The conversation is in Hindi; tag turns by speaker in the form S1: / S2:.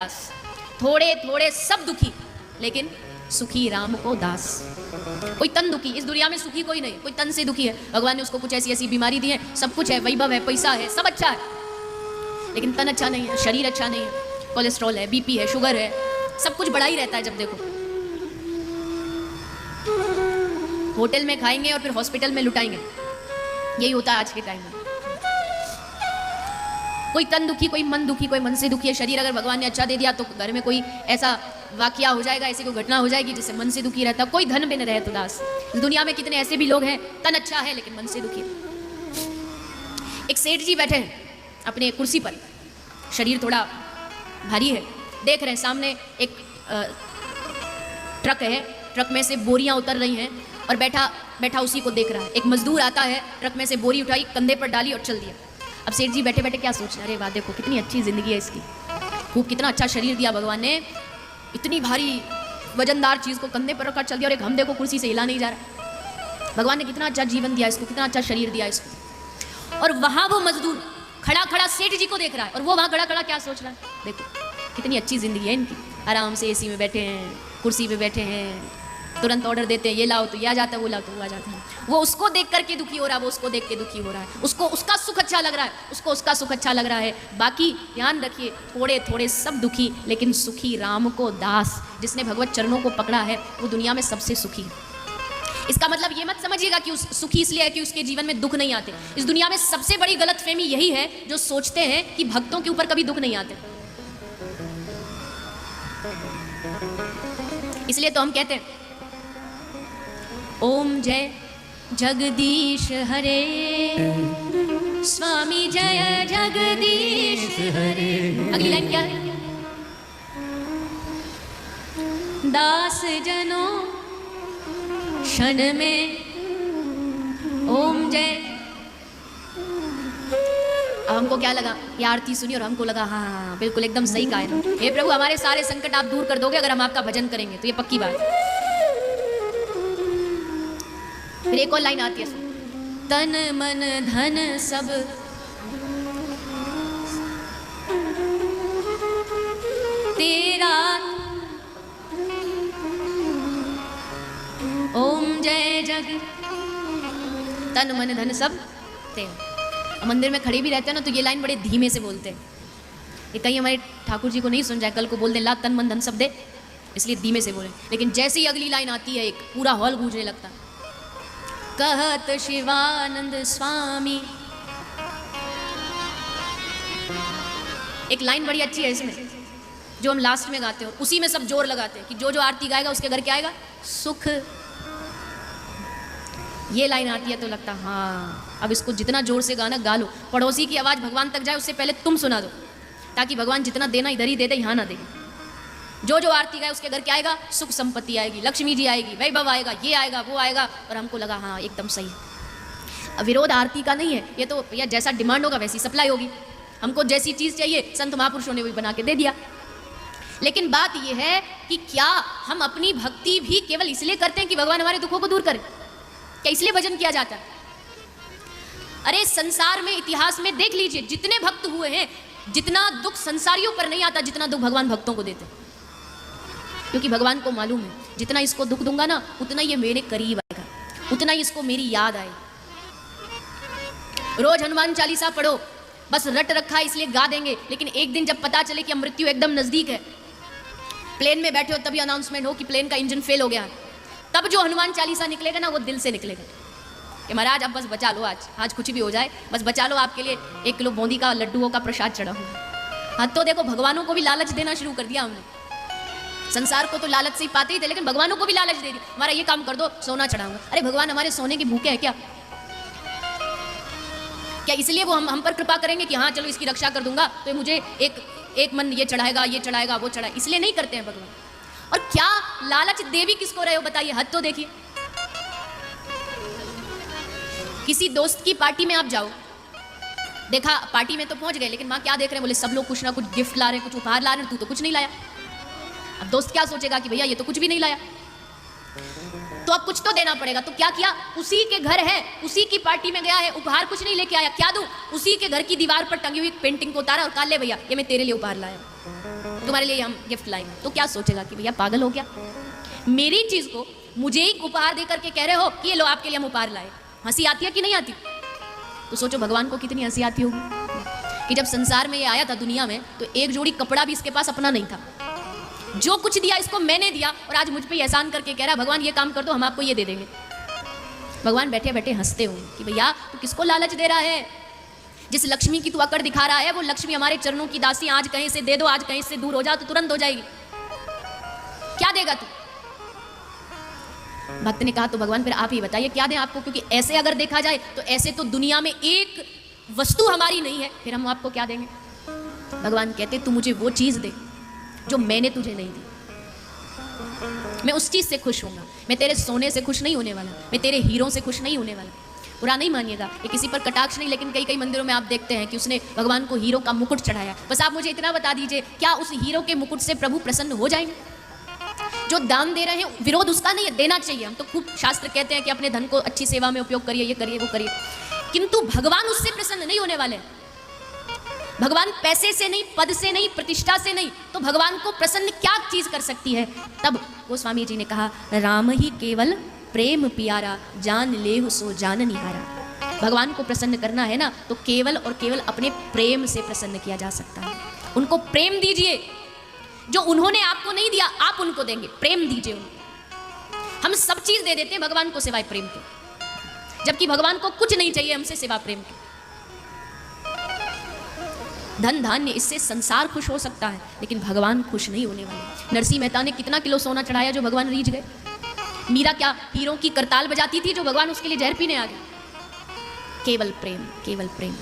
S1: दास, थोड़े थोड़े सब दुखी लेकिन सुखी राम को दास। कोई तन दुखी, इस दुनिया में सुखी कोई नहीं, कोई तन से दुखी है। भगवान ने उसको कुछ ऐसी ऐसी बीमारी दी है, सब कुछ है, वैभव है, पैसा है, सब अच्छा है, लेकिन तन अच्छा नहीं है, शरीर अच्छा नहीं है, कोलेस्ट्रॉल है, बीपी है, शुगर है, सब कुछ बढ़ा ही रहता है। जब देखो होटल में खाएंगे और फिर हॉस्पिटल में लुटाएंगे, यही होता है आज के टाइम में। कोई तन दुखी, कोई मन दुखी, कोई मन से दुखी है। शरीर अगर भगवान ने अच्छा दे दिया तो घर में कोई ऐसा वाकया हो जाएगा, ऐसी कोई घटना हो जाएगी जिससे मन से दुखी रहता। कोई धन में न रहे तो दास। दुनिया में कितने ऐसे भी लोग हैं, तन अच्छा है लेकिन मन से दुखी है। एक सेठ जी बैठे हैं अपने कुर्सी पर, शरीर थोड़ा भारी है, देख रहे हैं सामने एक ट्रक है, ट्रक में से बोरियां उतर रही हैं और बैठा बैठा उसी को देख रहा है। एक मजदूर आता है, ट्रक में से बोरी उठाई, कंधे पर डाली और चल दिया। अब सेठ जी बैठे बैठे क्या सोच रहे हैं, अरे वाह देखो कितनी अच्छी जिंदगी है इसकी, खूब कितना अच्छा शरीर दिया भगवान ने, इतनी भारी वजनदार चीज़ को कंधे पर रखा चल दिया, और एक हम देखो कुर्सी से हिला नहीं जा रहा। भगवान ने कितना अच्छा जीवन दिया इसको, कितना अच्छा शरीर दिया इसको। और वहाँ वो मजदूर खड़ा खड़ा सेठ जी को देख रहा है, और वो वहाँ खड़ा खड़ा क्या सोच रहा है, देखो कितनी अच्छी जिंदगी है इनकी, आराम से एसी में बैठे हैं, कुर्सी पे बैठे हैं, तुरंत ऑर्डर देते हैं, ये लाओ तो ये आ जाता है, वो लाओ तो वो आ जाता है। वो उसको देख करके दुखी हो रहा है, वो उसको देख के दुखी हो रहा है, उसको उसका सुख अच्छा लग रहा है, उसको उसका सुख अच्छा लग रहा है। बाकी ध्यान रखिए, थोड़े थोड़े सब दुखी लेकिन सुखी राम को दास। जिसने भगवत चरणों को पकड़ा है वो दुनिया में सबसे सुखी है। इसका मतलब ये मत समझिएगा कि उस सुखी इसलिए है कि उसके जीवन में दुख नहीं आते। इस दुनिया में सबसे बड़ी गलतफहमी यही है जो सोचते हैं कि भक्तों के ऊपर कभी दुख नहीं आते। इसलिए तो हम कहते हैं ओम जय जगदीश हरे, स्वामी जय जगदीश हरे। अगली लाइन क्या है, दास जनों क्षण में ओम जय। अब हमको क्या लगा, ये आरती सुनी और हमको लगा हाँ बिल्कुल एकदम सही कहा है, हे प्रभु हमारे सारे संकट आप दूर कर दोगे अगर हम आपका भजन करेंगे, तो ये पक्की बात है। फिर एक और लाइन आती है, तन मन धन सब तेरा, ओम जय जग, तन मन धन सब तेरा। मंदिर में खड़े भी रहते हैं ना तो ये लाइन बड़े धीमे से बोलते हैं, ये कहीं हमारे ठाकुर जी को नहीं सुन जाए, कल को बोल दे ला तन मन धन सब दे, इसलिए धीमे से बोले। लेकिन जैसे ही अगली लाइन आती है एक पूरा हॉल गूंजने लगता, कहत शिवानंद स्वामी। एक लाइन बड़ी अच्छी है इसमें जो हम लास्ट में गाते हैं, और उसी में सब जोर लगाते हैं कि जो जो आरती गाएगा उसके घर क्या आएगा, सुख। ये लाइन आती है तो लगता हाँ अब इसको जितना जोर से गाना गा लो, पड़ोसी की आवाज़ भगवान तक जाए उससे पहले तुम सुना दो, ताकि भगवान जितना देना इधर ही दे दे, यहाँ ना दे। जो जो आरती गाए उसके घर क्या आएगा, सुख संपत्ति आएगी, लक्ष्मी जी आएगी, वैभव आएगा, ये आएगा वो आएगा। और हमको लगा हाँ एकदम सही है। विरोध आरती का नहीं है, ये तो भैया जैसा डिमांड होगा वैसी सप्लाई होगी, हमको जैसी चीज़ चाहिए संत महापुरुषों ने भी बना के दे दिया। लेकिन बात यह है कि क्या हम अपनी भक्ति भी केवल इसलिए करते हैं कि भगवान हमारे दुखों को दूर करे? क्या इसलिए भजन किया जाता है? अरे संसार में, इतिहास में देख लीजिए, जितने भक्त हुए हैं, जितना दुख संसारियों पर नहीं आता जितना दुख भगवान भक्तों को देते, क्योंकि भगवान को मालूम है जितना इसको दुख दूंगा ना उतना ये मेरे करीब आएगा, उतना ही इसको मेरी याद आए। रोज हनुमान चालीसा पढ़ो, बस रट रखा है इसलिए गा देंगे, लेकिन एक दिन जब पता चले कि मृत्यु एकदम नजदीक है, प्लेन में बैठे हो तभी अनाउंसमेंट हो कि प्लेन का इंजन फेल हो गया है, तब जो हनुमान चालीसा निकलेगा ना वो दिल से निकलेगा कि महाराज अब बस बचा लो, आज कुछ भी हो जाए बस बचा लो, आपके लिए 1 किलो बूंदी का लड्डुओं का प्रसाद चढ़ा हुआ। हाँ तो देखो भगवानों को भी लालच देना शुरू कर दिया हमने। संसार को तो लालच से ही पाते ही थे, लेकिन भगवानों को भी लालच दे दी, हमारा ये काम कर दो सोना चढ़ाऊंगा। अरे भगवान हमारे सोने के भूखे हैं क्या? क्या इसलिए वो हम पर कृपा करेंगे कि हाँ चलो इसकी रक्षा कर दूंगा तो मुझे एक मन ये चढ़ाएगा, ये चढ़ाएगा, वो चढ़ाएगा? इसलिए नहीं करते हैं भगवान। और क्या लालच देवी किसको रहे हो बताइए, हद तो देखिए। किसी दोस्त की पार्टी में आप जाओ, देखा पार्टी में तो पहुंच गए, लेकिन वहां क्या देख रहे हैं, बोले सब लोग कुछ ना कुछ गिफ्ट ला रहे हैं, कुछ उपहार ला रहे हैं, तू तो कुछ नहीं लाया। अब दोस्त क्या सोचेगा कि भैया ये तो कुछ भी नहीं लाया, तो अब कुछ तो देना पड़ेगा। तो क्या किया, उसी के घर है, उसी की पार्टी में गया है, उपहार कुछ नहीं लेके आया, क्या दूं? उसी के घर की दीवार पर टंगी हुई पेंटिंग को उतारा और कहा ले भैया ये मैं तेरे लिए उपहार लाया। तुम्हारे लिए हम गिफ्ट लाएंगे, तो क्या सोचेगा कि भैया पागल हो क्या, मेरी चीज को मुझे ही उपहार दे करके कह रहे हो कि ये लो आपके लिए हम उपहार लाए। हंसी आती है कि नहीं आती? तो सोचो भगवान को कितनी हंसी आती होगी कि जब संसार में ये आया था दुनिया में, तो एक जोड़ी कपड़ा भी इसके पास अपना नहीं था। जो कुछ दिया इसको मैंने दिया, और आज मुझ पे एहसान करके कह रहा है भगवान ये काम कर दो, हम आपको ये दे देंगे। भगवान बैठे बैठे हंसते हो कि भैया तू किसको लालच दे रहा है? जिस लक्ष्मी की तू अकड़ दिखा रहा है, वो लक्ष्मी हमारे चरणों की दासी, आज कहीं से दे दो, आज कहीं से दूर हो जा तो तुरंत हो जाएगी। क्या देगा तू? भक्त ने कहा तो भगवान फिर आप ही बताइए क्या दें आपको, क्योंकि ऐसे अगर देखा जाए तो ऐसे तो दुनिया में एक वस्तु हमारी नहीं है, फिर हम आपको क्या देंगे? भगवान कहते तू मुझे वो चीज दे जो मैंने तुझे नहीं दी, मैं उस चीज से खुश होऊंगा। मैं तेरे सोने से खुश नहीं होने वाला, मैं तेरे हीरों से खुश नहीं होने वाला। बुरा नहीं मानिएगा, ये किसी पर कटाक्ष नहीं, लेकिन कई कई मंदिरों में आप देखते हैं कि उसने भगवान को हीरो का मुकुट चढ़ाया। बस आप मुझे इतना बता दीजिए, क्या उस हीरो के मुकुट से प्रभु प्रसन्न हो जाएंगे? जो दान दे रहे हैं विरोध उसका नहीं है, देना चाहिए। हम तो खूब शास्त्र कहते हैं कि अपने धन को अच्छी सेवा में उपयोग करिए, ये करिए वो करिए, किंतु भगवान उससे प्रसन्न नहीं होने वाले। भगवान पैसे से नहीं, पद से नहीं, प्रतिष्ठा से नहीं, तो भगवान को प्रसन्न क्या चीज कर सकती है? तब गोस्वामी जी ने कहा राम ही केवल प्रेम प्यारा, जान ले सो जान निहारा। भगवान को प्रसन्न करना है ना, तो केवल और केवल अपने प्रेम से प्रसन्न किया जा सकता है। उनको प्रेम दीजिए, जो उन्होंने आपको नहीं दिया आप उनको देंगे, प्रेम दीजिए उनको। हम सब चीज दे देते हैं भगवान को सिवाय प्रेम के, जबकि भगवान को कुछ नहीं चाहिए हमसे सिवा प्रेम के। धन धान्य इससे संसार खुश हो सकता है, लेकिन भगवान खुश नहीं होने वाले। नरसिंह मेहता ने कितना किलो सोना चढ़ाया जो भगवान रीझ गए? मीरा क्या हीरों की करताल बजाती थी जो भगवान उसके लिए जहर पीने आ गए? केवल प्रेम, केवल प्रेम।